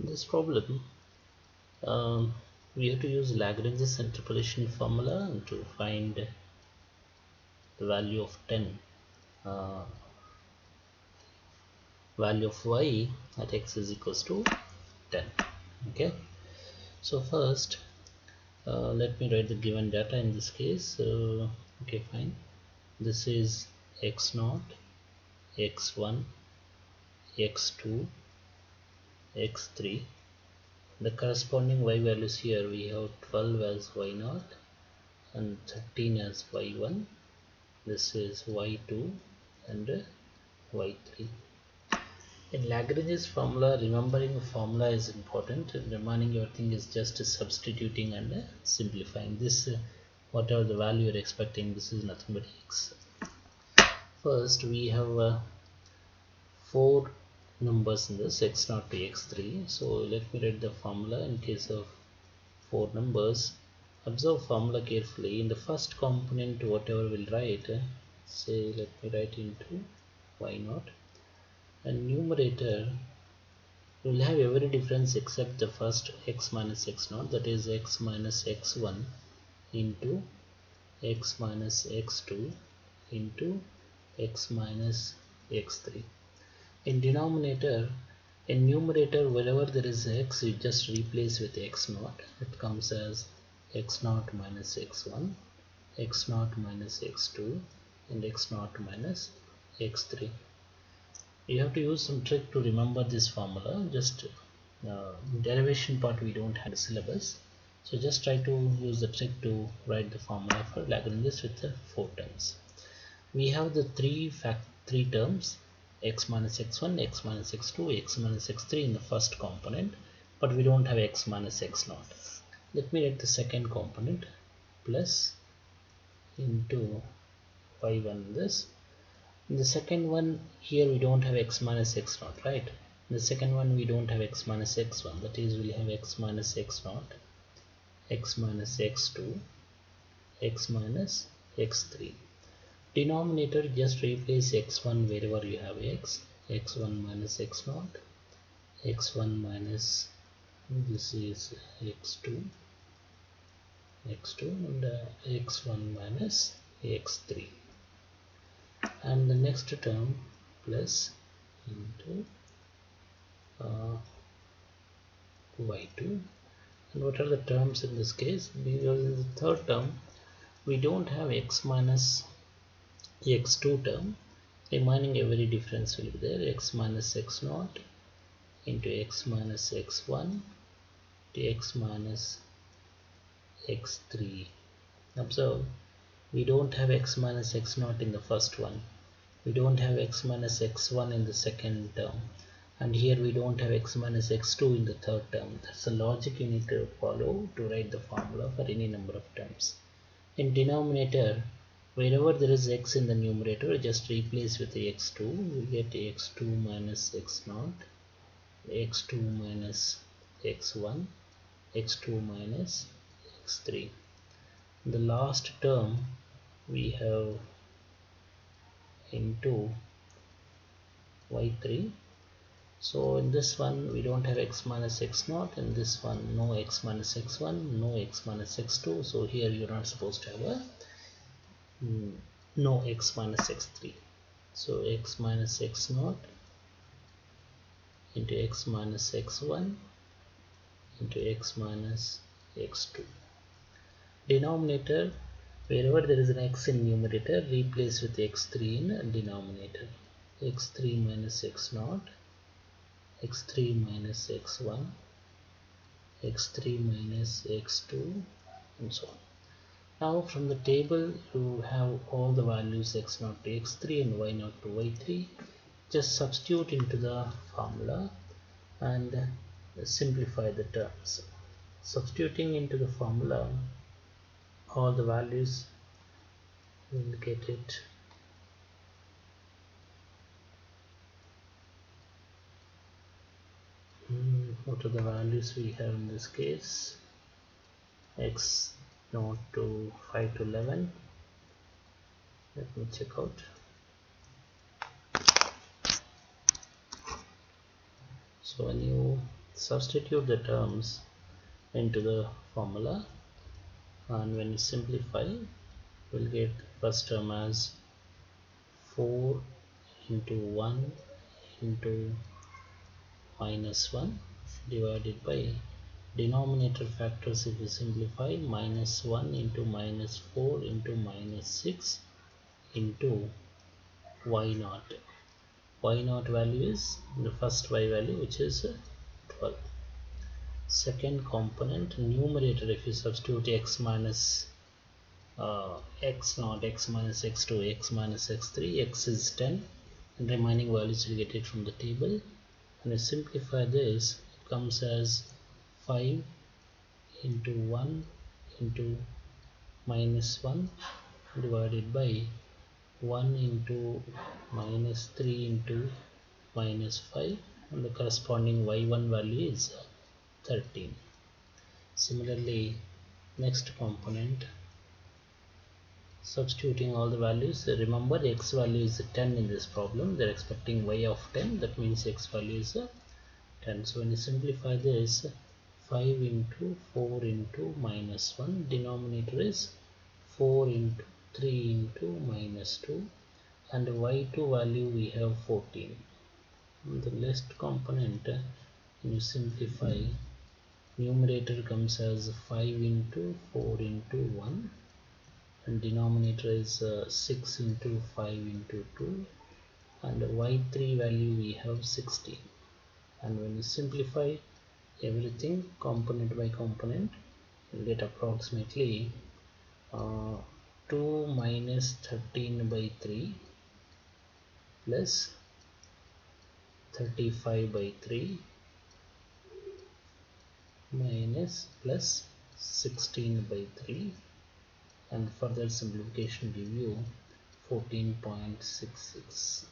In this problem, we have to use Lagrange's interpolation formula to find the value of 10, value of y at x is equals to 10. Okay, so first let me write the given data in this case. Okay, fine. This is x0, x1, x2, x3. The corresponding y values here, we have 12 as y0 and 13 as y1. This is y2 and y3. In Lagrange's formula, remembering the formula is important, and remaining everything is just substituting and simplifying. This whatever the value you're expecting, this is nothing but x. First we have 4 numbers in this x0 to x3. So let me write the formula in case of 4 numbers. Observe formula carefully. In the first component, whatever we'll write, say let me write into y0, and numerator will have every difference except the first x minus x0, that is x minus x1 into x minus x2 into x minus x3. In denominator, in numerator, wherever there is x, you just replace with x0. It comes as x0 minus x1, x0 minus x2, and x0 minus x3. You have to use some trick to remember this formula. Just derivation part we don't have the syllabus, so just try to use the trick to write the formula for Lagrange's with the 4 terms. We have the three terms, x minus x1, x minus x2, x minus x3 in the first component, but we don't have x minus x0. Let me write the second component, plus into y1 this. In the second one, here we don't have x minus x0, right? In the second one we don't have x minus x1, that is we'll have x minus x0, x minus x2, x minus x3. Denominator, just replace x1 wherever you have x, x1 minus x0, x1 minus, this is x2, and x1 minus x3. And the next term plus into y2. And what are the terms in this case? Because in the third term we don't have x minus x2 term, remaining every difference will be there, x minus x0 into x minus x1 to x minus x3. Observe, we don't have x minus x0 in the first one, we don't have x minus x1 in the second term, and here we don't have x minus x2 in the third term. That's the logic you need to follow to write the formula for any number of terms. In denominator, wherever there is x in the numerator, just replace with the x2. We get x2 minus x0, x2 minus x1, x2 minus x3. The last term we have into y3. So in this one we don't have x minus x0, in this one no x minus x1, no x minus x2, so here you're not supposed to have a no x minus x3. So x minus x0 into x minus x1 into x minus x2. Denominator, wherever there is an x in numerator, replace with x3 in denominator. x3 minus x0, x3 minus x1, x3 minus x2, and so on. Now from the table you have all the values x0 to x3 and y0 to y3. Just substitute into the formula and simplify the terms. Substituting into the formula, all the values will get it. What are the values we have in this case? x0 to 5 to 11. Let me check out. So when you Substitute the terms into the formula, and when you simplify, we'll get first term as 4 into 1 into -1 divided by denominator factors. If you simplify, -1 into -4 into -6 into y0. Y0 value is the first y value, which is 12. Second component, numerator, if you substitute x minus x0, x minus x2, x minus x3, x is 10, and remaining values you get it from the table. And you simplify this, it comes as 5 into 1 into -1 divided by 1 into -3 into -5, and the corresponding y1 value is 13. Similarly, next component, substituting all the values. Remember, the x value is 10 in this problem. They're expecting y of 10, that means x value is 10. So when you simplify this, 5 into 4 into -1, denominator is 4 into 3 into -2, and y2 value we have 14. And the last component, when you simplify, numerator comes as 5 into 4 into 1, and denominator is 6 into 5 into 2, and y3 value we have 16. And when you simplify everything component by component, you get approximately 2 minus 13 by 3 plus 35 by 3 minus plus 16 by 3, and further simplification give you 14.66.